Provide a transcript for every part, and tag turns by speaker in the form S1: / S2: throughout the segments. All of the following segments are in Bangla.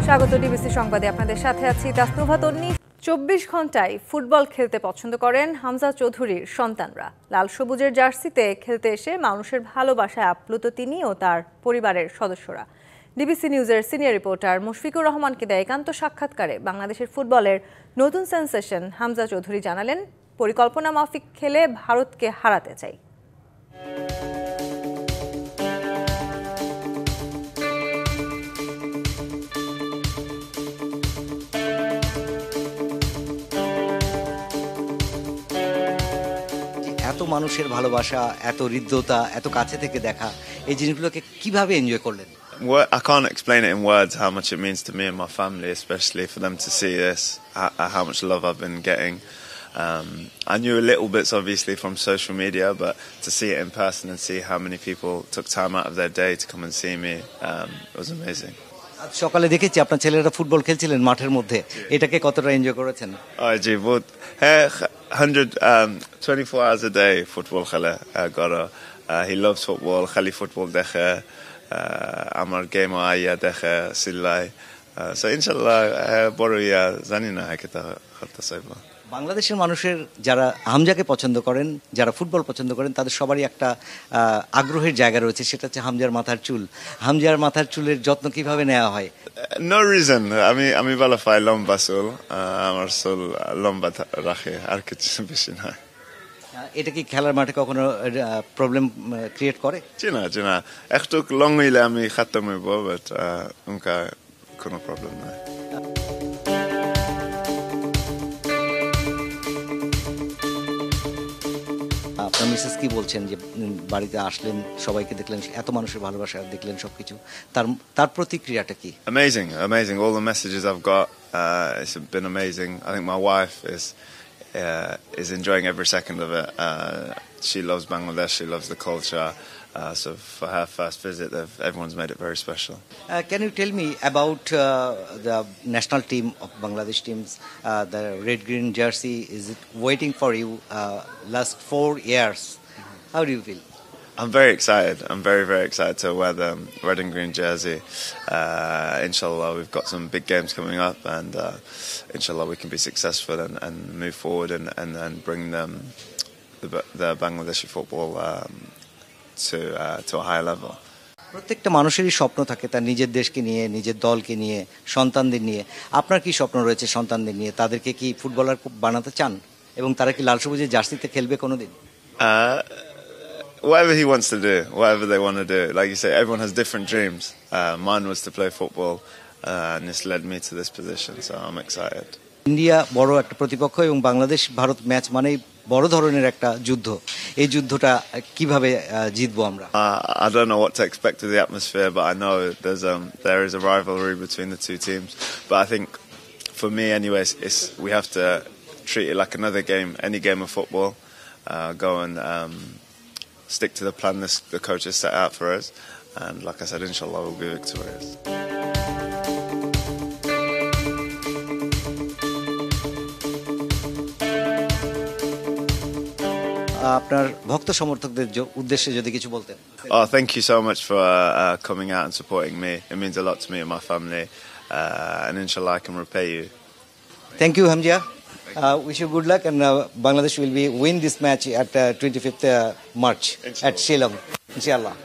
S1: স্বাগত ডিবিসি সংবাদে আপনাদের সাথে আছি তাসনুভা তন্নি। 24 ঘন্টায় ফুটবল খেলতে পছন্দ করেন হামজা চৌধুরীর সন্তানরা। লাল সবুজের জার্সিতে খেলতে এসে মানুষের ভালোবাসায় আপ্লুত তিনি ও তার পরিবারের সদস্যরা। ডিবিসি নিউজের সিনিয়র রিপোর্টার মুশফিকুর রহমানকে দেয় একান্ত সাক্ষাৎকারে বাংলাদেশের ফুটবলের নতুন সেন্সেশন হামজা চৌধুরী জানালেন, পরিকল্পনা মাফিক খেলে ভারতকে হারাতে চাই।
S2: এত মানুষের ভালোবাসা, এত হৃদ্যতা, এত কাছে থেকে দেখা, এই জিনিসগুলোকে কিভাবে এনজয় করলেন?
S3: I can't explain it in words how much it means to me and my family, especially for them to see this, how much love I've been getting. I knew a little bits obviously from social media, but to see it in person and see how many people took time out of their day to come and see me, it was amazing.
S2: আজ সকালে দেখেছি আপনার ছেলেরা ফুটবল খেলছিলেন মাঠের মধ্যে, এটাকে কতটা এনজয় করেছেন?
S3: জি, বহুত 24 hours a day football খেলে গড়। He loves football, খালি ফুটবল দেখে, আমার গেম আইয়া দেখে সিল্লাই। So ইনশাআল্লাহ বড় ইয়া জানি না কেতা করতে চাইব।
S2: বাংলাদেশের মানুষের যারা হামজাকে পছন্দ করেন, যারা ফুটবল পছন্দ করেন, তাদের সবারই একটা আগ্রহের জায়গা রয়েছে, সেটা হচ্ছে হামজার মাথার চুল। হামজার মাথার চুলের যত্ন কিভাবে নেওয়া হয়?
S3: No reason. আমি ভালো পাই লম্বা চুল, আমার চুল লম্বা রাখে, আর কিছু বেশি না।
S2: এটা কি খেলার মাঠে কখনো প্রবলেম ক্রিয়েট করে?
S3: জি না, একটু লং হইলে আমি খাতাম হইব, বাট উনকা কোনো প্রবলেম নাই।
S2: আপনার মিসেস কি বলছেন যে বাড়িতে আসলেন, সবাইকে দেখলেন, এত মানুষের ভালোবাসা দেখলেন, সবকিছু, তার প্রতিক্রিয়াটা কি?
S3: Amazing. All the messages I've got, it's been amazing. I think my wife is enjoying every second of it. She loves Bangladesh. She loves the culture. So for her first visit, everyone's made it very special.
S2: Can you tell me about the national team of Bangladesh teams? The red-green jersey, is it waiting for you last 4 years? How do you feel?
S3: I'm very excited. I'm very, very excited to wear the red and green jersey. Inshallah, we've got some big games coming up, and inshallah, we can be successful and move forward and bring the Bangladeshi football to a higher level.
S2: প্রত্যেকটা মানুষেরই স্বপ্ন থাকে তার নিজের দেশকে নিয়ে, নিজের দলকে নিয়ে, সন্তানদের নিয়ে। আপনার কি স্বপ্ন রয়েছে সন্তানদের নিয়ে? তাদেরকে কি ফুটবলার বানাতে চান এবং তারা কি লাল সবুজের জার্সিতে খেলবে কোনোদিন?
S3: Whatever he wants to do, whatever they want to do. Like you say, everyone has different dreams. Mine was to play football, and this led me to this position, so I'm excited.
S2: India বড় একটা প্রতিপক্ষ এবং বাংলাদেশ ভারত ম্যাচ মানেই বড় ধরনের একটা যুদ্ধ। এই যুদ্ধটা কিভাবে জিতবো আমরা?
S3: I don't know what to expect of the atmosphere, but I know there is a rivalry between the two teams. But I think for me anyways, we have to treat it like another game, any game of football. Go and stick to the plan the coach has set out for us, and like I said, inshallah we'll be victorious.
S2: আপনার ভক্ত সমর্থকদের উদ্দেশ্যে যদি কিছু বলতেন।
S3: Thank you so much for coming out and supporting me. It means a lot to me and my family, and inshallah I can repay you.
S2: Thank you, Hamza. Wish you good luck, and Bangladesh will win this match at 25th March at Shillong, inshallah.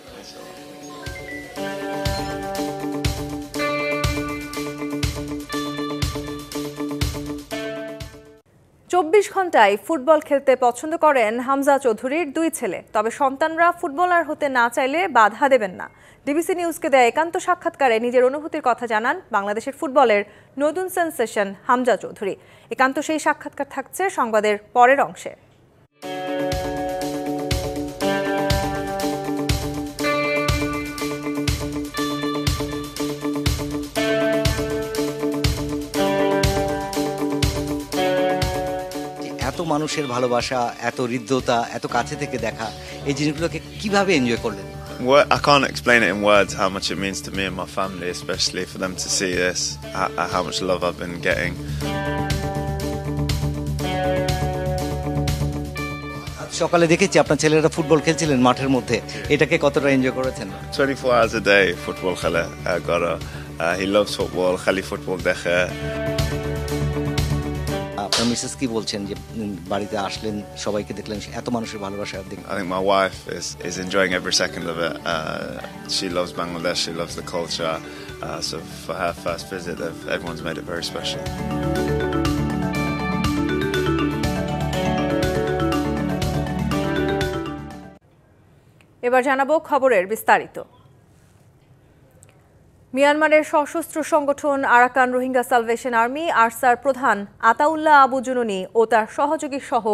S1: 24 ঘন্টায় ফুটবল খেলতে পছন্দ করেন হামজা চৌধুরীর 2 ছেলে। তবে সন্তানরা ফুটবলার হতে না চাইলে বাধা দেবেন না। ডিবিসি নিউজকে দেয় একান্ত সাক্ষাৎকারে নিজের অনুভূতির কথা জানান বাংলাদেশের ফুটবলের নতুন সেন্সেশন হামজা চৌধুরী। একান্ত সেই সাক্ষাৎকার থাকছে সংবাদের পরের অংশে।
S2: এত মানুষের ভালোবাসা, এত হৃদ্যতা, এত কাছে থেকে দেখা, এই জিনিসগুলোকে কিভাবে এনজয় করলেন?
S3: I can't explain it in words how much it means to me and my family, especially for them to see this, how much love I've been getting.
S2: সকালে দেখেছি আপনার ছেলেরা ফুটবল খেলছিলেন মাঠের মধ্যে, এটাকে কতটা এনজয় করেছেন?
S3: 24 hours a day football খেলে গড়। He loves football, খালি ফুটবল দেখে।
S2: আপনার মিসেস কি বলছেন যে বাড়িতে আসলেন, সবাইকে দেখলেন, এত মানুষের ভালোবাসা দেখলেন?
S3: I think my wife is enjoying every second of it. She loves Bangladesh, she loves the culture. So for her first visit, everyone's made it very special.
S1: এবার জানাবো খবরের বিস্তারিত। মিয়ানমারের সশস্ত্র সংগঠন Arakan Rohingya salvation army Archer প্রধান আতাউল্লাহ আবু জুনুনি ও তার সহযোগী সহ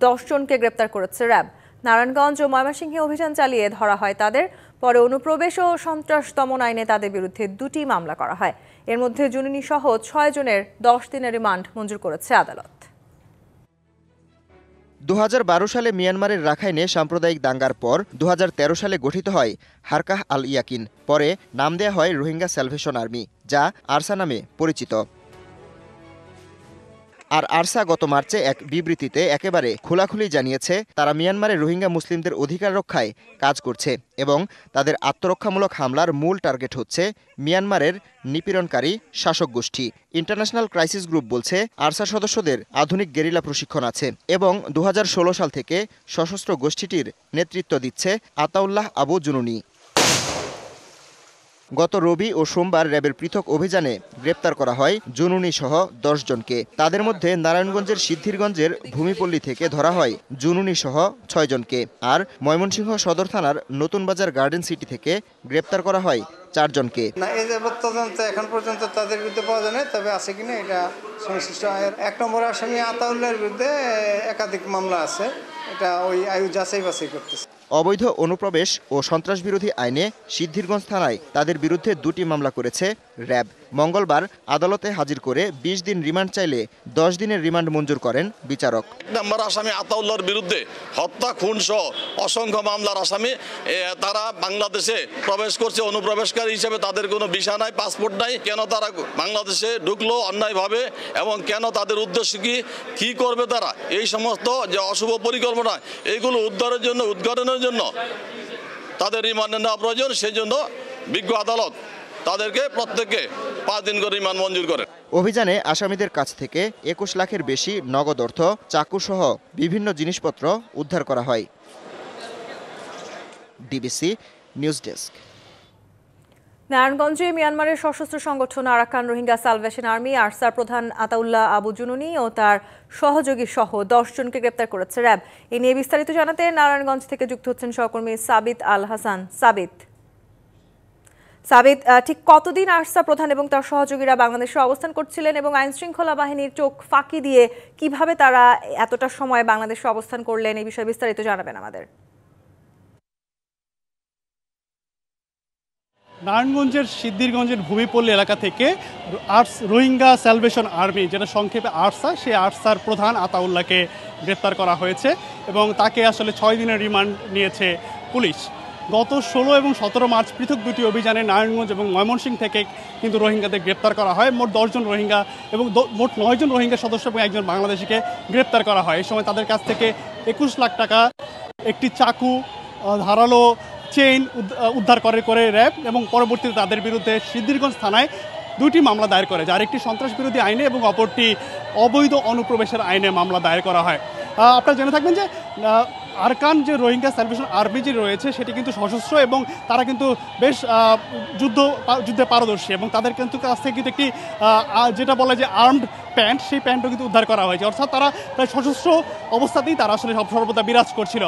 S1: 10 জনকে গ্রেপ্তার করেছে র্যাব। নারায়ণগঞ্জ ও ময়মনসিংহে অভিযান চালিয়ে ধরা হয় তাদের। পরে অনুপ্রবেশ ও সন্ত্রাস দমন আইনে তাদের বিরুদ্ধে 2টি মামলা করা হয়। এর মধ্যে জুনুনি সহ 6 জনের 10 দিনের রিমান্ড মঞ্জুর করেছে আদালত।
S4: 2012 সালে মিয়ানমারের রাখাইনে সাম্প্রদায়িক দাঙ্গার পর 2013 সালে গঠিত হয় হারকাহ আল ইয়াকিন। পরে নাম দেয়া হয় রোহিঙ্গা স্যালভেশন আর্মি, যা আরসা নামে পরিচিত। আর আরসা গত মার্চে এক বিবৃতিতে একেবারে খোলাখুলি জানিয়েছে তারা মিয়ানমারের রোহিঙ্গা মুসলিমদের অধিকার রক্ষায় কাজ করছে এবং তাদের আত্মরক্ষামূলক হামলার মূল টার্গেট হচ্ছে মিয়ানমারের নিপীড়নকারী শাসক গোষ্ঠী। ইন্টারন্যাশনাল ক্রাইসিস গ্রুপ বলছে আরসা সদস্যদের আধুনিক গেরিলা প্রশিক্ষণ আছে এবং 2016 সাল থেকে সশস্ত্র গোষ্ঠীটির নেতৃত্ব দিচ্ছে আতাউল্লাহ আবু জুনুনি। গত রবি ও সোমবার র্যাবের পৃথক অভিযানে গ্রেপ্তার করা হয় জুনুনি সহ 10 জনকে। তাদের মধ্যে নারায়ণগঞ্জের সিদ্ধিরগঞ্জের ভূমিপল্লী থেকে ধরা হয় জুনুনি সহ 6 জনকে, আর ময়মনসিংহ সদর থানার নতুন বাজার গার্ডেন সিটি থেকে গ্রেপ্তার করা হয় 4 জনকে।
S5: না, এই যে তদন্ত এখন পর্যন্ত তাদের বিরুদ্ধে পাওয়া যায় না, তবে আছে কিনা এটা সংশ্লিষ্ট 1 নম্বর আসামি আতাউল্লাহর বিরুদ্ধে একাধিক মামলা আছে, এটা ওই আয়ু যাচাই বাছাই করতেছে।
S4: অবৈধ অনুপ্রবেশ ও সন্ত্রাসবিরোধী আইনে সিদ্ধিরগঞ্জ থানায় তাদের বিরুদ্ধে 2টি মামলা করেছে র্যাব। মঙ্গলবার আদালতে হাজির করে 20 দিন রিমান্ড চাইলে 10 দিনের রিমান্ড মঞ্জুর করেন বিচারক।
S6: নম্বর আসামি আতাউল্লাহর বিরুদ্ধে হত্যা, খুন সহ অসংখ্য মামলার আসামি। তারা বাংলাদেশে প্রবেশ করছে অনুপ্রবেশকারী হিসেবে, তাদের কোনো ভিসা নাই, পাসপোর্ট নাই। কেন তারা বাংলাদেশে ঢুকলো অন্যায়ভাবে এবং কেন তাদের উদ্দেশ্য কি করবে তারা, এই সমস্ত যে অশুভ পরিকল্পনা, এইগুলো উদ্ঘাটনের জন্য তাদের রিমান্ডে নেওয়া প্রয়োজন। সেই জন্য বিজ্ঞ আদালত তাদেরকে প্রত্যেককে 5 দিন করে রিমান্ড মঞ্জুর করে।
S4: অভিযানে আসামিদের কাছ থেকে 21 লাখের বেশি নগদ অর্থ, চাকু সহ বিভিন্ন জিনিসপত্র উদ্ধার করা হয়। DBC news desk.
S1: নারায়ণগঞ্জে মিয়ানমারের সশস্ত্র সংগঠন Arakan Rohingya salvation army Archer প্রধান আতাউল্লাহ আবু জুনুনি ও তার সহযোগী সহ 10 জনকে গ্রেপ্তার করেছে র্যাব। এ নিয়ে বিস্তারিত জানাতে নারায়ণগঞ্জ থেকে যুক্ত হচ্ছেন সহকর্মী সাবিত আল হাসান। সাবিত, ঠিক কতদিন আরসা প্রধান এবং তার সহযোগীরা বাংলাদেশে অবস্থান করছিলেন এবং আইন শৃঙ্খলা বাহিনীর চোখ ফাঁকি দিয়ে কিভাবে তারা এতটা সময় বাংলাদেশে অবস্থান করলেন, এই বিষয়ে বিস্তারিত জানাবেন আমাদের।
S7: নারায়ণগঞ্জের সিদ্ধিরগঞ্জের ভূমিপল্লী এলাকা থেকে রোহিঙ্গা স্যালভেশন আর্মি, যেটা সংক্ষেপে আরসা, সেই আরসার প্রধান আতাউল্লাহকে গ্রেপ্তার করা হয়েছে এবং তাকে আসলে 6 দিনের রিমান্ড নিয়েছে পুলিশ। গত 16 এবং 17 মার্চ পৃথক 2টি অভিযানে নারায়ণগঞ্জ এবং ময়মনসিংহ থেকে কিন্তু রোহিঙ্গাদের গ্রেপ্তার করা হয়। মোট 10 জন রোহিঙ্গা এবং মোট 9 জন রোহিঙ্গা সদস্য এবং 1 জন বাংলাদেশিকে গ্রেপ্তার করা হয়। এই সময় তাদের কাছ থেকে 21 লাখ টাকা, একটি চাকু, ধারালো চেইন উদ্ধার করে র্যাব এবং পরবর্তীতে তাদের বিরুদ্ধে সিদ্ধিরগঞ্জ থানায় 2টি মামলা দায়ের করে, যার একটি সন্ত্রাস বিরোধী আইনে এবং অপরটি অবৈধ অনুপ্রবেশের আইনে মামলা দায়ের করা হয়। আপনারা জেনে থাকবেন যে আরাকান যে রোহিঙ্গা স্যালভেশন আর্মি যে রয়েছে সেটি কিন্তু সশস্ত্র এবং তারা কিন্তু বেশ যুদ্ধে পারদর্শী এবং তাদের কিন্তু কাছ থেকে কিন্তু একটি যেটা বলে যে আর্মড প্যান্ট, সেই প্যান্টও কিন্তু উদ্ধার করা হয়েছে। অর্থাৎ তারা প্রায় সশস্ত্র অবস্থাতেই তারা আসলে সর্বদা বিরাজ করছিল।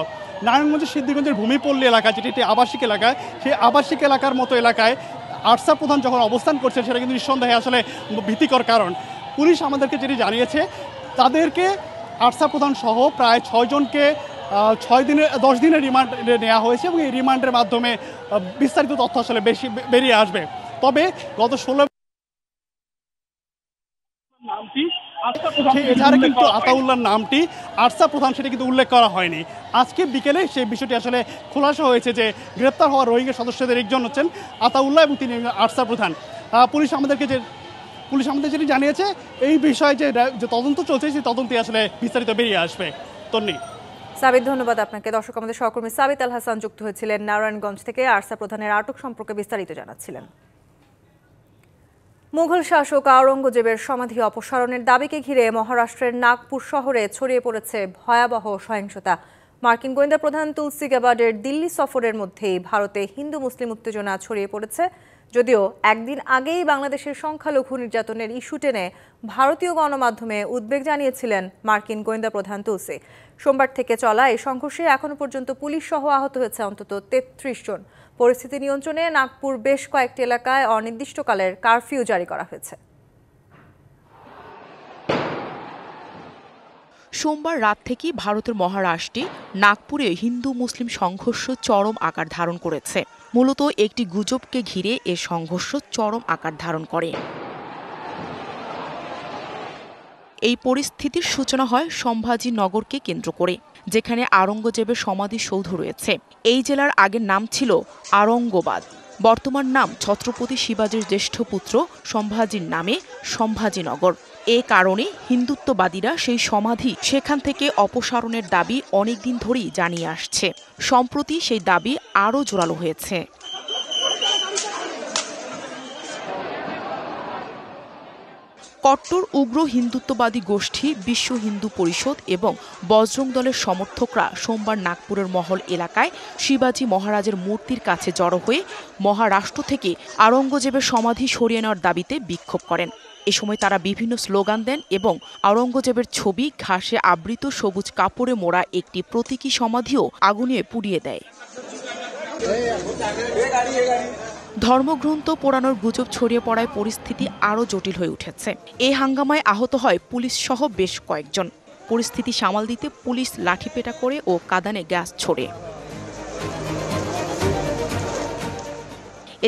S7: নারায়ণগঞ্জের সিদ্ধিরগঞ্জের ভূমিপল্লী এলাকা, যেটি একটি আবাসিক এলাকায়, সেই আবাসিক এলাকার মতো এলাকায় আরসা প্রধান যখন অবস্থান করছে সেটা কিন্তু নিঃসন্দেহে আসলে ভীতিকর। কারণ পুলিশ আমাদেরকে যেটি জানিয়েছে, তাদেরকে আরসা প্রধান সহ প্রায় 6 জনকে 10 দিনের রিমান্ডে নেওয়া হয়েছে এবং এই রিমান্ডের মাধ্যমে বিস্তারিত তথ্য আসলে বেশি বেরিয়ে আসবে। তবে গত 16 নামটি এছাড়া কিন্তু আতাউল্লাহর নামটি আরসা প্রধান সেটা কিন্তু উল্লেখ করা হয়নি। আজকে বিকেলে সেই বিষয়টি আসলে খোলাসা হয়েছে যে গ্রেপ্তার হওয়া রোহিঙ্গা সদস্যদের একজন হচ্ছেন আতাউল্লাহ এবং তিনি আরসা প্রধান। পুলিশ আমাদের যেটি জানিয়েছে, এই বিষয়ে যে তদন্ত চলছে সেই তদন্তে আসলে বিস্তারিত বেরিয়ে আসবে। তন্নি।
S1: সাবিত, ধন্যবাদ আপনাকে। দর্শক, আমাদের সহকর্মী সাবিত আল হাসান যুক্ত হয়েছিলেন নারায়ণগঞ্জ থেকে, আরসা প্রধানের আটক সম্পর্কে বিস্তারিত জানাচ্ছিলেন। মুঘল শাসক আওরঙ্গজেবের সমাধি অপসারণের দাবিকে ঘিরে মহারাষ্ট্রের নাগপুর শহরে ছড়িয়ে পড়েছে ভয়াবহ সহিংসতা। মার্কিন গোয়েন্দা প্রধান তুলসি গ্যাবার্ডের দিল্লি সফরের মধ্যেই ভারতে হিন্দু মুসলিম উত্তেজনা ছড়িয়ে পড়েছে। যদিও একদিন আগেই বাংলাদেশের সংখ্যালঘু নির্যাতনের ইস্যু টেনে ভারতীয় গণমাধ্যমে উদ্বেগ জানিয়েছিলেন মার্কিন গোয়েন্দা প্রধান তুলসি। সোমবার থেকে চলা এই সংঘর্ষে এখনো পর্যন্ত পুলিশ সহ আহত হয়েছে অন্তত ৩৩ জন। পরিস্থিতি নিয়ন্ত্রণে নাগপুর বেশ কয়েকটি এলাকায় অনির্দিষ্টকালের কারফিউ জারি করা হয়েছে।
S8: সোমবার রাত থেকেই ভারতের মহারাষ্ট্রে নাগপুরে হিন্দু মুসলিম সংঘর্ষ চরম আকার ধারণ করেছে। মূলত একটি গুজবকে ঘিরে এ সংঘর্ষ চরম আকার ধারণ করে। এই পরিস্থিতির সূচনা হয় সম্ভাজি নগরকে কেন্দ্র করে, যেখানে আওরঙ্গজেবের সমাধিসৌধ রয়েছে। এই জেলার আগের নাম ছিল আওরঙ্গাবাদ, বর্তমান নাম ছত্রপতি শিবাজীর জ্যেষ্ঠ পুত্র সম্ভাজির নামে সম্ভাজিনগর। এ কারণে হিন্দুত্ববাদীরা সেই সমাধি সেখান থেকে অপসারণের দাবি অনেকদিন ধরেই জানিয়ে আসছে। সম্প্রতি সেই দাবি আরও জোরালো হয়েছে। কট্টর উগ্র হিন্দুত্ববাদী গোষ্ঠী বিশ্ব হিন্দু পরিষদ এবং বজরং দলের সমর্থকরা সোমবার নাগপুরের মহল এলাকায় শিবাজী মহারাজের মূর্তির কাছে জড়ো হয়ে মহারাষ্ট্র থেকে আওরঙ্গজেবের সমাধি সরিয়ে নেওয়ার দাবিতে বিক্ষোভ করেন। এ সময় তারা বিভিন্ন স্লোগান দেন এবং আওরঙ্গজেবের ছবি, ঘাসে আবৃত সবুজ কাপড়ে মোড়া একটি প্রতীকী সমাধিও আগুনে পুড়িয়ে দেয়। ধর্মগ্রন্থ পোড়ানোর গুজব ছড়িয়ে পড়ায় পরিস্থিতি আরও জটিল হয়ে উঠেছে। এই হাঙ্গামায় আহত হয় পুলিশ সহ বেশ কয়েকজন। পরিস্থিতি সামাল দিতে পুলিশ লাঠিপেটা করে ও কাঁদানে গ্যাস ছোড়ে।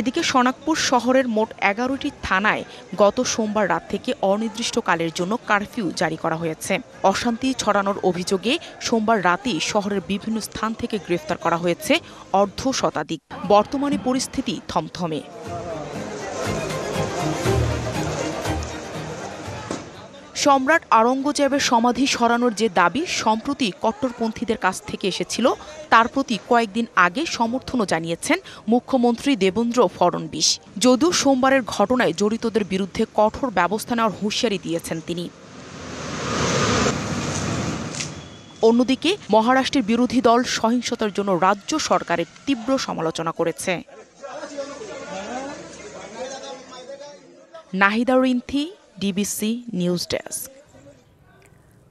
S8: এদিকে সোনাগপুর শহরের মোট ১১টি থানায় গত সোমবার রাত থেকে অনির্দিষ্টকালের জন্য কারফিউ জারি করা হয়েছে। অশান্তি ছড়ানোর অভিযোগে সোমবার রাতেই শহরের বিভিন্ন স্থান থেকে গ্রেফতার করা হয়েছে অর্ধ শতাধিক। বর্তমানে পরিস্থিতি থমথমে। সম্রাট আওরঙ্গজেবের সমাধি সরানোর যে দাবি সম্প্রতি কট্টরপন্থীদের কাছ থেকে এসেছিল, তার প্রতি কয়েকদিন আগে সমর্থনও জানিয়েছেন মুখ্যমন্ত্রী দেবেন্দ্র ফডনবিস। যদিও সোমবারের ঘটনায় জড়িতদের বিরুদ্ধে কঠোর ব্যবস্থা নেওয়ার হুঁশিয়ারি দিয়েছেন তিনি। অন্যদিকে মহারাষ্ট্রের বিরোধী দল সহিংসতার জন্য রাজ্য সরকারের তীব্র সমালোচনা করেছে। Nahida Rinthi, DBC news desk.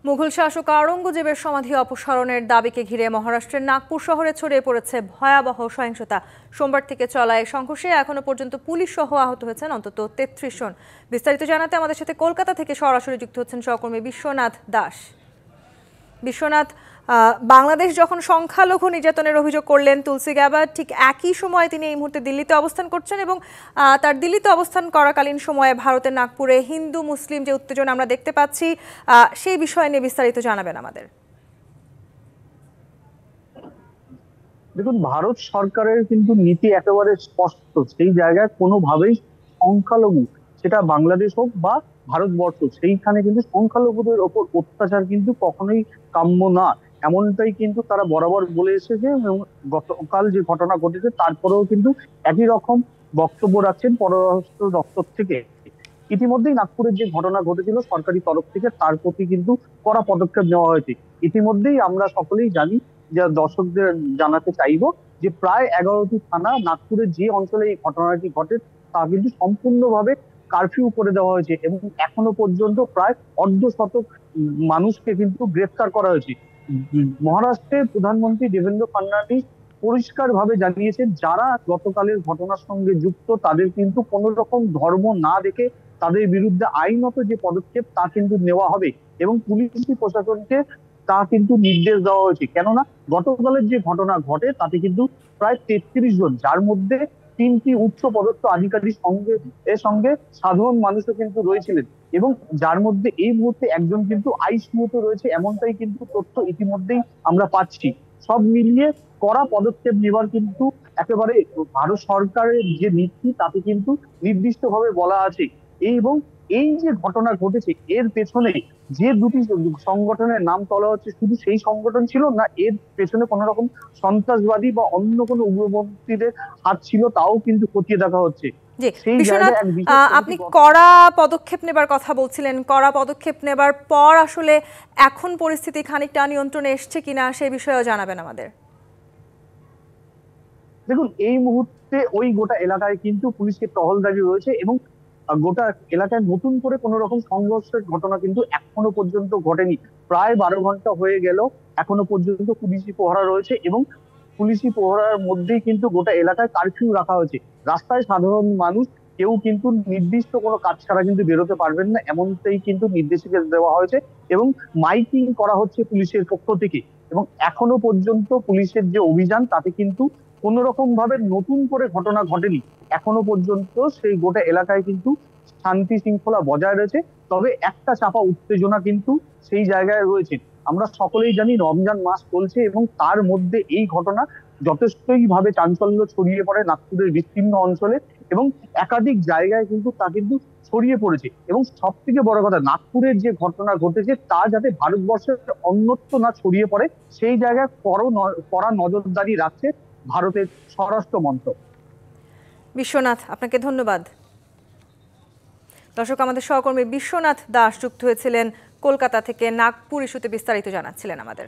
S1: Mughal শাসক আওরঙ্গজেবের সমাধি অপসারণের দাবিকে ঘিরে মহারাষ্ট্রের নাগপুর শহরে ছড়িয়ে পড়েছে ভয়াবহ সহিংসতা। সোমবার থেকে চলা এই সংঘর্ষে এখনো পর্যন্ত পুলিশ সহ আহত হয়েছেন অন্তত ৩৩ জন। বিস্তারিত জানাতে আমাদের সাথে কলকাতা থেকে সরাসরি যুক্ত হচ্ছেন সহকর্মী বিশ্বনাথ দাস। বিশ্বনাথ, বাংলাদেশ যখন সংখ্যালঘু নির্যাতনের অভিযোগ করলেন তুলসি গ্যাবার্ড, ঠিক একই সময়ে তিনি এই মুহূর্তে দিল্লিতে অবস্থান করছেন এবং তার দিল্লিতে অবস্থান করাকালীন সময়ে ভারতের নাগপুরে হিন্দু মুসলিম যে উত্তেজনা আমরা দেখতে পাচ্ছি, সেই বিষয় নিয়ে বিস্তারিত জানাবেন আমাদের।
S9: দেখুন, ভারত সরকারের কিন্তু নীতি একেবারে স্পষ্ট। সেই জায়গায় কোনোভাবেই সংখ্যালঘু, সেটা বাংলাদেশ হোক বা ভারতবর্ষ, সেইখানে কিন্তু সংখ্যালঘুদের ওপর অত্যাচার কিন্তু কখনোই কাম্য না, এমনটাই কিন্তু তারা বরাবর বলে এসেছে। এবং গতকাল যে ঘটনা ঘটেছে তারপরেও কিন্তু একই রকম বক্তব্য রাখছেন পররাষ্ট্র দপ্তর থেকে। ইতিমধ্যেই নাগপুরের যে ঘটনা ঘটেছিল সরকারি তরফ থেকে তার প্রতি কিন্তু কড়া পদক্ষেপ নেওয়া হয়েছে। ইতিমধ্যেই আমরা সকলেই জানি, যে দর্শকদের জানাতে চাইবো যে প্রায় ১১টি থানা নাগপুরের যে অঞ্চলে এই ঘটনাটি ঘটে তা কিন্তু সম্পূর্ণভাবে কারফিউ করে দেওয়া হয়েছে এবং এখনো পর্যন্ত প্রায় অর্ধশতক মানুষকে কিন্তু গ্রেফতার করা হয়েছে। মহারাষ্ট্রের প্রধানমন্ত্রী দেবেন্দ্র ফডনবিস পরিষ্কার ভাবে জানিয়েছেন, যারা গতকালের ঘটনার সঙ্গে যুক্ত তাদের কিন্তু কোনো রকম ধর্ম না দেখে তাদের বিরুদ্ধে আইনত যে পদক্ষেপ তা কিন্তু নেওয়া হবে এবং পুলিশি প্রশাসনকে তা কিন্তু নির্দেশ দেওয়া হয়েছে। কেননা গতকালের যে ঘটনা ঘটে তাতে কিন্তু প্রায় ৩৩ জন, যার মধ্যে ৩টি উচ্চ পদস্থ আধিকারিক এর সঙ্গে সাধারণ মানুষও কিন্তু রয়েছিলেন এবং যার মধ্যে এই মুহূর্তে একজন কিন্তু আইসিইউতে রয়েছে, এমনটাই কিন্তু তথ্য ইতিমধ্যেই আমরা পাচ্ছি। সব মিলিয়ে কড়া পদক্ষেপ নেবার কিন্তু একেবারে ভারত সরকারের যে নীতি তাতে কিন্তু নির্দিষ্টভাবে বলা আছে। এবং এই যে ঘটনা ঘটেছে এর পেছনে যে দুটি সংগঠনের নাম তোলা হচ্ছে, শুধু সেই সংগঠন ছিল না, এর পেছনে কোন রকম সন্ত্রাসবাদী বা অন্য কোনো উগ্রপন্থীদের হাত ছিল তাও কিন্তু খতিয়ে দেখা হচ্ছে।
S1: জি
S9: সেই
S1: বিশ্বনাথ,
S9: জায়গায় এক বিশেষ
S1: আপনি কড়া পদক্ষেপ নেবার কথা বলছিলেন, কড়া পদক্ষেপ নেবার পর আসলে এখন পরিস্থিতি খানিকটা নিয়ন্ত্রণে এসছে কিনা সেই বিষয়েও জানাবেন আমাদের।
S9: দেখুন, এই মুহূর্তে ওই গোটা এলাকায় কিন্তু পুলিশের টহলদারি রয়েছে এবং গোটা এলাকায় নতুন করে কোনো রকম সংঘর্ষের ঘটনা কিন্তু এখনো পর্যন্ত ঘটেনি। প্রায় 12 ঘন্টা হয়ে গেল, এখনো পর্যন্ত পুলিশি পহরা রয়েছে এবং পুলিশি পহরার মধ্যেই কিন্তু গোটা এলাকায় কারফিউ রাখা হয়েছে। রাস্তায় সাধারণ মানুষ কেউ কিন্তু নির্দিষ্ট কোনো কাজ ছাড়া কিন্তু বেরোতে পারবেন না, এমনটাই কিন্তু নির্দেশিকা দেওয়া হয়েছে এবং মাইকিং করা হচ্ছে পুলিশের পক্ষ থেকে। এবং এখনো পর্যন্ত পুলিশের যে অভিযান তাতে কিন্তু কোন রকম ভাবে নতুন করে ঘটনা ঘটেনি। এখনো পর্যন্ত সেই গোটা এলাকায় কিন্তু শান্তি শৃঙ্খলা বজায় রয়েছে। তবে একটা চাপা উত্তেজনা কিন্তু সেই জায়গায় রয়েছে। আমরা সকলেই জানি রমজান মাস চলছে এবং তার মধ্যে এই ঘটনা যথেষ্টই ভাবে চাঞ্চল্য ছড়িয়ে পড়ে নাগপুরের বিস্তীর্ণ অঞ্চলে এবং একাধিক জায়গায় কিন্তু তা কিন্তু ছড়িয়ে পড়েছে। এবং সব থেকে বড় কথা, নাগপুরের যে ঘটনা ঘটেছে তা যাতে ভারতবর্ষের অন্যত্র না ছড়িয়ে পড়ে সেই জায়গায় কড়া নজরদারি রাখছে ভারতের স্বরাষ্ট্র মন্ত্রক।
S1: বিশ্বনাথ, আপনাকে ধন্যবাদ। দর্শক, আমাদের সহকর্মী বিশ্বনাথ দাস যুক্ত হয়েছিলেন কলকাতা থেকে, নাগপুর ইস্যুতে বিস্তারিত জানাচ্ছিলেন আমাদের।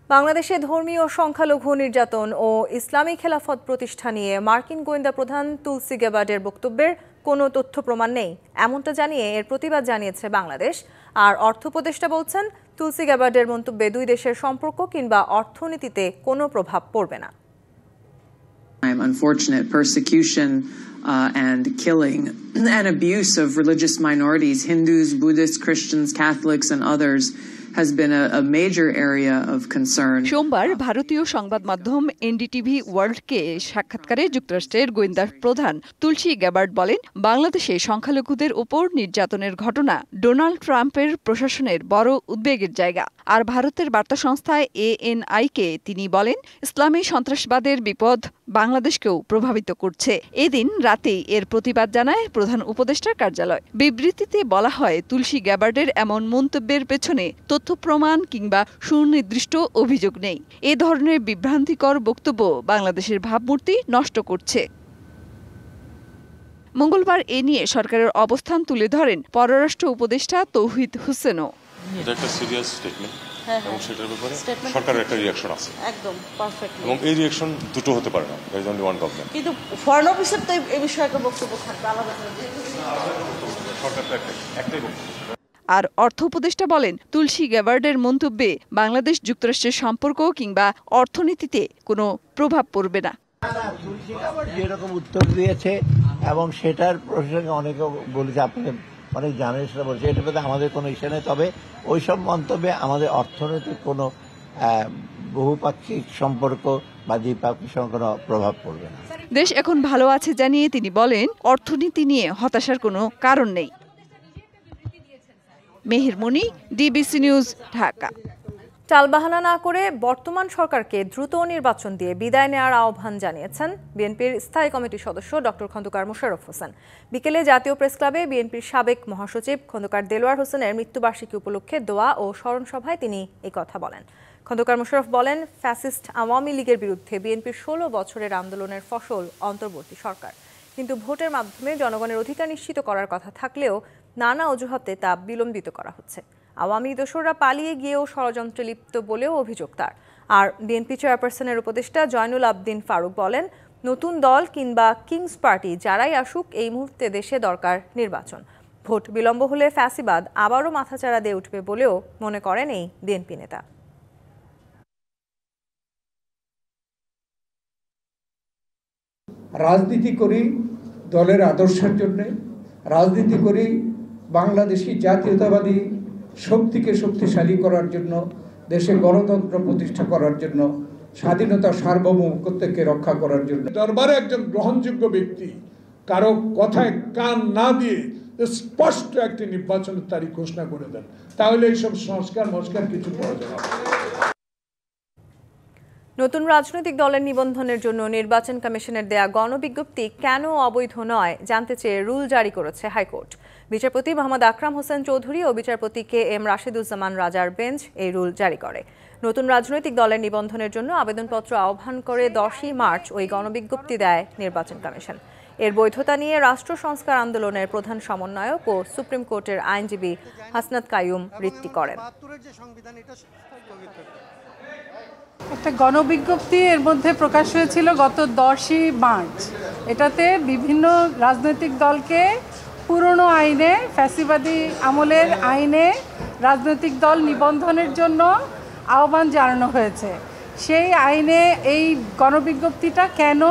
S1: বাংলাদেশে ধর্মীয় সংখ্যালঘু নির্যাতন ও ইসলামী খেলাফত প্রতিষ্ঠা নিয়ে মার্কিন গোয়েন্দা প্রধান তুলসি গ্যাবার্ডের বক্তব্যের কোনো তথ্য প্রমাণ নেই, এমনটা জানিয়ে এর প্রতিবাদ জানিয়েছে বাংলাদেশ। আর অর্থ উপদেষ্টা বলছেন, তুলসি গ্যাবার্ডের মন্তব্যে দুই দেশের সম্পর্ক কিংবা অর্থনীতিতে কোনো প্রভাব পড়বে না।
S10: Unfortunate persecution and killing and abuse of religious minorities, Hindus, Buddhists, Christians, Catholics, and others, has been a major area of concern.
S11: সোমবার ভারতীয় সংবাদ মাধ্যম এনডিটিভি ওয়ার্ল্ডকে সাক্ষাৎকারে যুক্তরাষ্ট্রের গোয়েন্দা প্রধান তুলসি গ্যাবার্ড বলেন, বাংলাদেশে সংখ্যালঘুদের উপর নির্যাতনের ঘটনা ডোনাল্ড ট্রাম্পের প্রশাসনের বড় উদ্বেগের জায়গা। আর ভারতের বার্তা সংস্থা ANI-কে তিনি বলেন, ইসলামী সন্ত্রাসবাদের বিপদ বাংলাদেশকেও প্রভাবিত করছে। এদিন রাতেই এর প্রতিবাদ জানায় প্রধান উপদেষ্টার কার্যালয়। বিবৃতিতে বলা হয়, তুলসি গ্যাবার্ডের এমন মন্তব্যের পেছনে তথ্য প্রমাণ কিংবা সুনির্দিষ্ট অভিযোগ নেই। এ ধরনের বিভ্রান্তিকর বক্তব্য বাংলাদেশের ভাবমূর্তি নষ্ট করছে। মঙ্গলবার এ নিয়ে সরকারের অবস্থান তুলে ধরেন পররাষ্ট্র উপদেষ্টা তৌহিদ হোসেনও।
S12: এটা একটা সিরিয়াস স্টেটমেন্ট এবং সেটার ব্যাপারে সরকারের একটা রিঅ্যাকশন আছে, একদম পারফেক্ট, এবং এই রিঅ্যাকশন দুটো হতে পারে না, there is only one problem. কিন্তু ফরেন অফিসার তো এই বিষয়ে একটা বক্তব্য থাকবে আলাদা, সরকার তো একটাই বক্তব্য।
S11: আর অর্থ উপদেষ্টা বলেন, তুলসি গ্যাবার্ডের মন্তব্যে বাংলাদেশ যুক্তরাষ্ট্রের সম্পর্ক কিংবা অর্থনীতিতে কোনো প্রভাব পড়বে না।
S13: তুলসি গ্যাবার্ড যেরকম উত্তর দিয়েছে এবং সেটার প্রসঙ্গে অনেকে বলেছে, আপনাকে অনেক জানেন, সেটা বলছে এটার মধ্যে আমাদের কোনো ইস্যু নেই। তবে ওইসব মন্তব্যে আমাদের অর্থনৈতিক কোনো বহুপাক্ষিক সম্পর্ক বা দ্বিপাক্ষিক কোনো প্রভাব পড়বে না।
S11: দেশ এখন ভালো আছে জানিয়ে তিনি বলেন, অর্থনীতি নিয়ে হতাশার কোনো কারণ নেই। মেহের মনি, ডিবিসি নিউজ, ঢাকা।
S1: টালবাহানা না করে বর্তমান সরকারকে দ্রুত নির্বাচন দিয়ে বিদায় নেওয়ার আহ্বান জানিয়েছেন বিএনপির স্থায়ী কমিটির সদস্য ডক্টর খন্দকার মোশাররফ হোসেন। বিকেলে জাতীয় প্রেস ক্লাবে বিএনপির সাবেক মহাসচিব খন্দকার দেলোয়ার হোসেনের মৃত্যুবার্ষিকী উপলক্ষে দোয়া ও স্মরণ সভায় তিনি এই কথা বলেন। খন্দকার মোশাররফ বলেন, ফ্যাসিস্ট আওয়ামী লীগের বিরুদ্ধে বিএনপির 16 বছরের আন্দোলনের ফসল অন্তর্বর্তী সরকার। কিন্তু ভোটের মাধ্যমে জনগণের অধিকার নিশ্চিত করার কথা থাকলেও নানা অজুহাতে তা বিলম্বিত করা হচ্ছে। আওয়ামী দোসররা পালিয়ে গিয়েও ষড়যন্ত্রে লিপ্ত বলেও অভিযোগ তার। আর বিএনপি চেয়ারপারসনের উপদেষ্টা জয়নুল আবদিন ফারুক বলেন, নতুন দল কিংবা কিংস পার্টি যারাই আসুক, এই মুহূর্তে দেশে দরকার নির্বাচন। ভোট বিলম্ব হলে ফ্যাসিবাদ আবারও মাথাচাড়া দিয়ে উঠবে বলেও মনে করেন এই বিএনপি নেতা।
S14: রাজনীতি করি দলের আদর্শের জন্য, রাজনীতি করি বাংলাদেশি জাতীয়তাবাদী শক্তিকে শক্তিশালী করার জন্য, দেশে গণতন্ত্র প্রতিষ্ঠা করার জন্য, স্বাধীনতা সার্বভৌমত্বকে রক্ষা করার জন্য। দরবারে একজন গ্রহণযোগ্য ব্যক্তি কারো কথায় কান না দিয়ে স্পষ্ট একটি নির্বাচনের তারিখ ঘোষণা করে দেন, তাহলে এইসব সংস্কার কিছু প্রয়োজন হবে।
S1: নতুন রাজনৈতিক দলের নিবন্ধনের জন্য নির্বাচন কমিশনের দেয়া গণবিজ্ঞপ্তি কেন অবৈধ নয় জানতে চেয়ে রুল জারি করেছে হাইকোর্ট। বিচারপতি মোহাম্মদ আকরাম হোসেন চৌধুরী ও বিচারপতি KM রাশেদুজ্জামান রাজার বেঞ্চ এই রুল জারি করে। নতুন রাজনৈতিক দলের নিবন্ধনের জন্য আবেদনপত্র আহ্বান করে 10ই মার্চ ওই গণবিজ্ঞপ্তি দেয় নির্বাচন কমিশন। এর বৈধতা নিয়ে রাষ্ট্র সংস্কার আন্দোলনের প্রধান সমন্বয়ক ও সুপ্রিম কোর্টের আইনজীবী হাসনাত কাইয়ুম রিটটি করেন।
S15: একটা গণবিজ্ঞপ্তি এর মধ্যে প্রকাশ হয়েছিল গত 10ই মার্চ। এটাতে বিভিন্ন রাজনৈতিক দলকে পুরনো আইনে, ফ্যাসিবাদী আমলের আইনে রাজনৈতিক দল নিবন্ধনের জন্য আহ্বান জানানো হয়েছে। সেই আইনে এই গণবিজ্ঞপ্তিটা কেন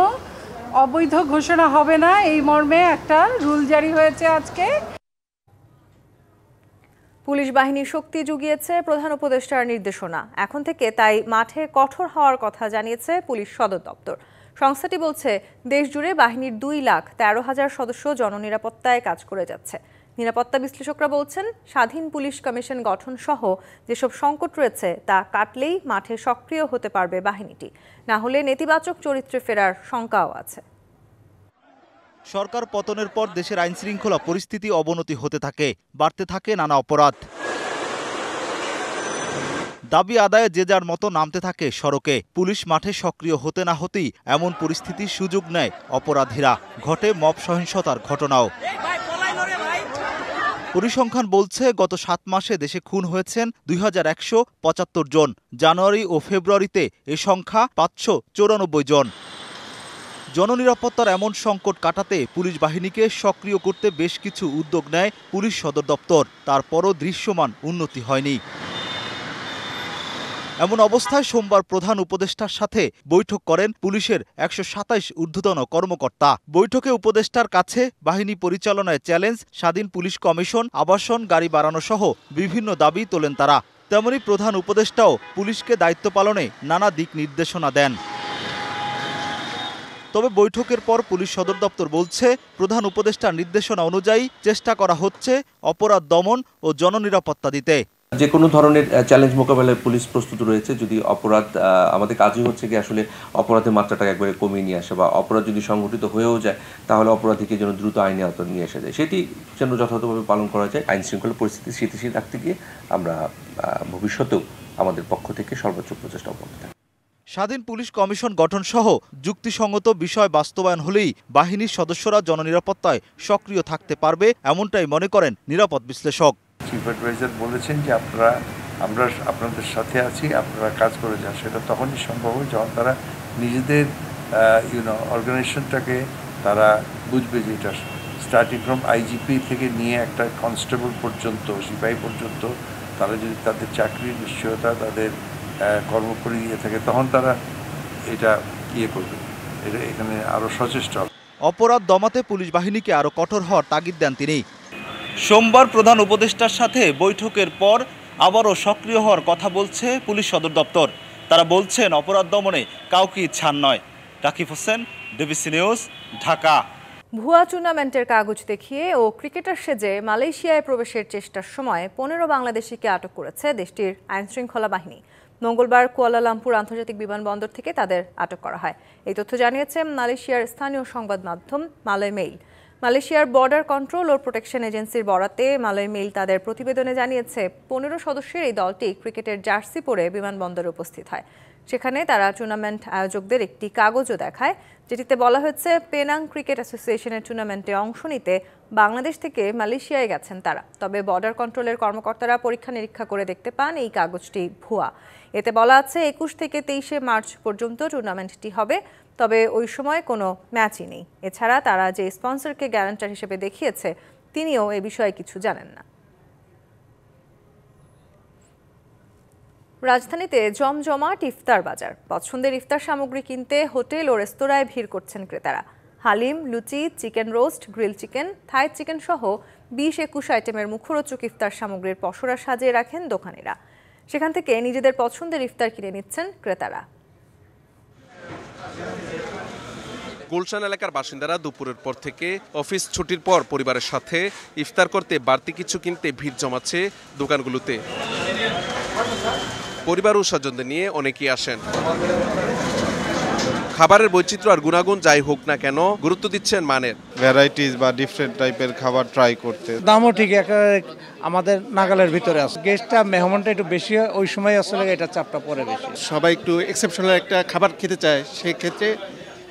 S15: অবৈধ ঘোষণা হবে না, এই মর্মে একটা রুল জারি হয়েছে আজকে।
S1: পুলিশ বাহিনীর শক্তি জুগিয়েছে প্রধান উপদেষ্টার নির্দেশনা। এখন থেকে তাই মাঠে কঠোর হওয়ার কথা জানিয়েছে পুলিশ সদর দপ্তর। সংস্থাটি বলছে, দেশ জুড়ে বাহিনীর 2,13,000 সদস্য জননিরাপত্তায় কাজ করে যাচ্ছে। নিরাপত্তা বিশ্লেষকরা বলছেন, স্বাধীন পুলিশ কমিশন গঠন সহ যেসব সংকট রয়েছে তা কাটলেই মাঠে সক্রিয় হতে পারবে বাহিনীটি। না হলে নেতিবাচক চরিত্রে ফেরার শঙ্কাও আছে।
S16: সরকার পতনের পর দেশের আইনশৃঙ্খলা পরিস্থিতি অবনতি হতে থাকে, বাড়তে থাকে নানা অপরাধ। দাবি আদায়ে যে যার মতো নামতে থাকে সড়কে। পুলিশ মাঠে সক্রিয় হতে না হতেই এমন পরিস্থিতির সুযোগ নেয় অপরাধীরা। ঘটে মব সহিংসতার ঘটনাও। পরিসংখ্যান বলছে, গত 7 মাসে দেশে খুন হয়েছেন 2175 জন। জানুয়ারি ও ফেব্রুয়ারিতে এ সংখ্যা 594 জন। জননিরাপত্তার এমন সংকট কাটাতে পুলিশ বাহিনীকে সক্রিয় করতে বেশ কিছু উদ্যোগ নেয় পুলিশ সদর দপ্তর। তারপরও দৃশ্যমান উন্নতি হয়নি। এমন অবস্থায় সোমবার প্রধান উপদেষ্টার সাথে বৈঠক করেন পুলিশের 127 ঊর্ধ্বতন কর্মকর্তা। বৈঠকে উপদেষ্টার কাছে বাহিনী পরিচালনায় চ্যালেঞ্জ, স্বাধীন পুলিশ কমিশন, আবাসন, গাড়ি বাড়ানো সহ বিভিন্ন দাবি তোলেন তারা। তেমনি প্রধান উপদেষ্টাও পুলিশকে দায়িত্ব পালনে নানা দিক নির্দেশনা দেন। তবে বৈঠকের পর পুলিশ সদর দপ্তর বলছে, প্রধান উপদেষ্টার নির্দেশনা অনুযায়ী চেষ্টা করা হচ্ছে অপরাধ দমন ও জননিরাপত্তা দিতে।
S17: যে কোনো ধরনের চ্যালেঞ্জ মোকাবেলায় পুলিশ প্রস্তুত রয়েছে। যদি অপরাধ, আমাদের কাজই হচ্ছে কি আসলে অপরাধের মাত্রাটা একবারে কমিয়ে নিয়ে আসা, বা অপরাধ যদি সংগঠিত হয়েও যায় তাহলে অপরাধীকে যেন দ্রুত আইনে আওতায় নিয়ে আসা যায়, সেটি যেন যথাযথভাবে পালন করা যায়। আইন শৃঙ্খলা পরিস্থিতি স্থিতিশীল রাখতে গিয়ে আমরা ভবিষ্যতেও আমাদের পক্ষ থেকে সর্বোচ্চ প্রচেষ্টা অব্যাহত থাকবে।
S16: স্বাধীন পুলিশ কমিশন গঠন সহ যুক্তিসঙ্গত বিষয় বাস্তবায়ন হলেই বাহিনীর সদস্যরা জননিরাপত্তায় সক্রিয় থাকতে পারবে, এমনটাই মনে করেন নিরাপদ বিশ্লেষক।
S18: চিফ অ্যাডভাইজার বলেছেন যে আমরা আপনাদের সাথে আছি, আপনারা কাজ করে যান। সেটা তখনই সম্ভব হয় যখন তারা নিজেদের অর্গানাইজেশনটাকে তারা বুঝবে যে এটা স্টার্টিং ফ্রম IGP থেকে নিয়ে একটা কনস্টেবল পর্যন্ত, সিপাহী পর্যন্ত, তারা যদি তাদের চাকরির নিশ্চয়তা, তাদের কর্মপরি দিয়ে থাকে, তখন তারা এটা করবে। এটা এখানে আরও সচেষ্ট হবে।
S16: অপরাধ দমাতে পুলিশ বাহিনীকে আরও কঠোর হওয়ার তাগিদ দেন তিনি। সোমবার প্রধান উপদেষ্টার সাথে বৈঠকের পর আবারও সক্রিয় হওয়ার কথা বলছে পুলিশ সদর দপ্তর। তারা বলছেন, অপরাধ দমনে কাউকে ছাড় নয়। Rakib Hossain, DBC news, Dhaka.
S1: ভুয়া টুর্নামেন্টের কাগজ দেখিয়ে ও ক্রিকেটার সেজে মালয়েশিয়ায় প্রবেশের চেষ্টার সময় 15 বাংলাদেশিকে আটক করেছে দেশটির আইনশৃঙ্খলা বাহিনী। মঙ্গলবার কুয়ালালামপুর আন্তর্জাতিক বিমানবন্দর থেকে তাদের আটক করা হয়। এই তথ্য জানিয়েছে মালয়েশিয়ার স্থানীয় সংবাদ মাধ্যম মালয় মেইল। মালয়েশিয়ার বর্ডার কন্ট্রোল ও প্রোটেকশন এজেন্সির বরাতে মালয় মেইল তাদের প্রতিবেদনে জানিয়েছে, 15 সদস্যের এই দলটি ক্রিকেটের জার্সি পরে বিমানবন্দরে উপস্থিত হয়। সেখানে তারা টুর্নামেন্ট আয়োজকদের একটি কাগজও দেখায়, যেটিতে বলা হয়েছে পেনাং ক্রিকেট অ্যাসোসিয়েশনের টুর্নামেন্টে অংশ নিতে বাংলাদেশ থেকে মালয়েশিয়ায় গেছেন তারা। তবে বর্ডার কন্ট্রোলের কর্মকর্তারা পরীক্ষা নিরীক্ষা করে দেখতে পান এই কাগজটি ভুয়া। এতে বলা আছে 21 থেকে 23 মার্চ পর্যন্ত টুর্নামেন্টটি হবে, তবে ওই সময় কোনো ম্যাচই নেই। এছাড়া তারা যে স্পন্সরকে গ্যারান্টার হিসেবে দেখিয়েছে তিনিও এ বিষয়ে কিছু জানেন না। রাজধানীতে জমজমাট ইফতার বাজার। পছন্দের ইফতার সামগ্রী কিনতে হোটেল ও রেস্তোরাঁয় ভিড় করছেন ক্রেতারা। Haleem, luchi, chicken roast, grill chicken, Thai chicken সহ 20-21 আইটেমের মুখরোচক ইফতার সামগ্রীর পসরা সাজিয়ে রাখেন দোকানিরা। সেখান থেকে নিজেদের পছন্দের ইফতার কিনে নিচ্ছেন ক্রেতারা।
S19: গুলশান এলাকার বাসিন্দারা দুপুরের পর থেকে অফিস ছুটির পর পরিবারের সাথে ইফতার করতে বাড়তি কিছু কিনতে ভিড় জমাচ্ছে দোকানগুলোতে। পরিবার ও স্বজনদের নিয়ে অনেকেই আসেন। খাবারের বৈচিত্র্য আর গুণাগুণ যাই হোক না কেন গুরুত্ব দিচ্ছেন মানের।
S20: ভ্যারাইটিস বা ডিফারেন্ট টাইপের খাবার ট্রাই করতে।
S5: দামও ঠিক আমাদের নাগালের ভিতরে আছে। গেস্টটা মেহমানটা একটু বেশি হয়, ওই সময় আসলে এটা চাপটা পড়ে বেশি।
S20: সবাই একটু এক্সেপশনাল একটা খাবার খেতে চায়, সেই ক্ষেত্রে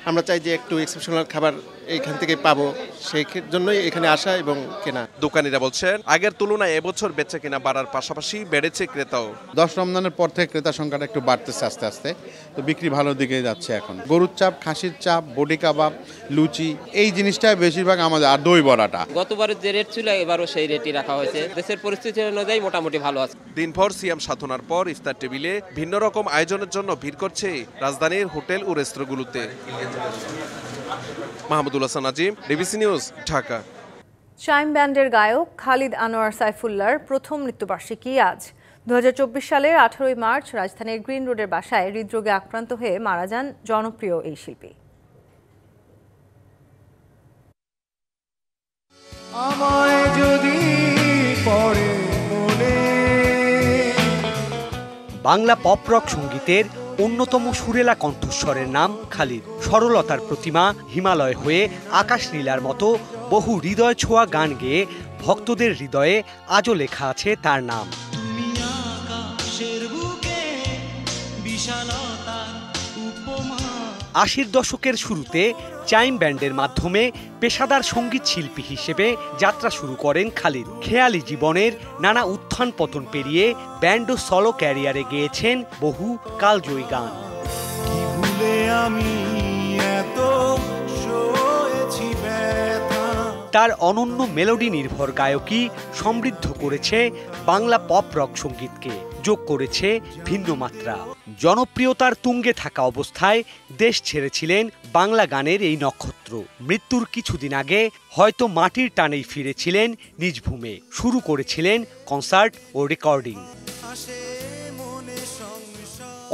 S20: আমরা চাই যে একটু এক্সেপশনাল খাবার এইখান থেকে পাবো, সেই জন্যই এখানে আসা এবং কেনা।
S19: দোকানিরা বলছেন আগের তুলনায় এবছর বেচা কিনা বাড়ার পাশাপাশি বেড়েছে ক্রেতাও।
S20: 10 রমজানের পর থেকে ক্রেতা সংখ্যাটা একটু বাড়তেছে আস্তে আস্তে, তো বিক্রি ভালোর দিকে যাচ্ছে এখন। গরুর চাপ, খাসির চাপ, বডি কাবাব, লুচি, এই জিনিসটাই বেশিরভাগ আমাদের, আর দই বড়াটা।
S21: গতবারের যে রেট ছিল এবারও সেই রেটই রাখা হয়েছে। দেশের পরিস্থিতি অনুযায়ী মোটামুটি ভালো আছে।
S19: দিনভর সিয়াম সাধনার পর ইফতার টেবিলে ভিন্ন রকম আয়োজনের জন্য ভিড় করছে রাজধানীর হোটেল ও রেস্তোরাঁগুলোতে। মাহমুদুল হাসান আজিম, ডিবিসি নিউজ, ঢাকা।
S1: চাইম ব্যান্ডের গায়ক খালিদ আনোয়ার সাইফুল্লাহর প্রথম মৃত্যুবার্ষিকী আজ। 2024 সালের 18 মার্চ রাজধানীর গ্রিন রোডের বাসায় হৃদরোগে আক্রান্ত হয়ে মারা যান জনপ্রিয় এই শিল্পী।
S22: বাংলা পপ রক সঙ্গীতের অন্যতম সুরেলা কণ্ঠস্বরের নাম খালিদ। সরলতার প্রতিমা, হিমালয় হয়ে আকাশ নীলার মতো বহু হৃদয় ছোঁয়া গান গেয়ে ভক্তদের হৃদয়ে আজও লেখা আছে তার নাম। 80-র দশকের শুরুতে চাইম ব্যান্ডের মাধ্যমে পেশাদার সঙ্গীত শিল্পী হিসেবে যাত্রা শুরু করেন খালিদ। খেয়ালি জীবনের নানা উত্থান পতন পেরিয়ে ব্যান্ড ও সলো ক্যারিয়ারে গেয়েছেন বহু কালজয়ী গান। তার অনন্য মেলোডি নির্ভর গায়কী সমৃদ্ধ করেছে বাংলা পপ রক সঙ্গীতকে, যোগ করেছে ভিন্ন মাত্রা। জনপ্রিয়তার তুঙ্গে থাকা অবস্থায় দেশ ছেড়েছিলেন বাংলা গানের এই নক্ষত্র। মৃত্যুর কিছুদিন আগে হয়তো মাটির টানেই ফিরেছিলেন নিজ ভূমে। শুরু করেছিলেন কনসার্ট ও রেকর্ডিং।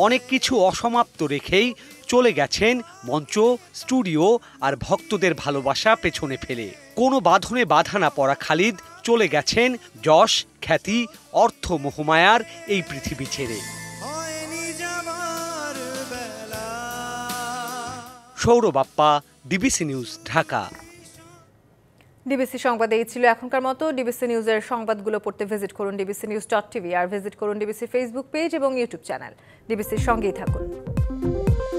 S22: অনেক কিছু অসমাপ্ত রেখেই চলে গেছেন মঞ্চ, স্টুডিও আর ভক্তদের ভালোবাসা পেছনে ফেলে। কোনো বাঁধনে বাধা না পড়া খালিদ চলে গেছেন যশ, খ্যাতি, অর্থ মোহমায়ার এই পৃথিবী ছেড়ে। Sourav Bappa, DBC news, Dhaka.
S1: DBC সংবাদ এই ছিল এখনকার মতো। ডিবিসি নিউজের সংবাদগুলো পড়তে ভিজিট করুন dbcnews.tv আর ভিজিট করুন ডিবিসি ফেসবুক পেজ এবং ইউটিউব চ্যানেল। ডিবিসির সঙ্গেই থাকুন।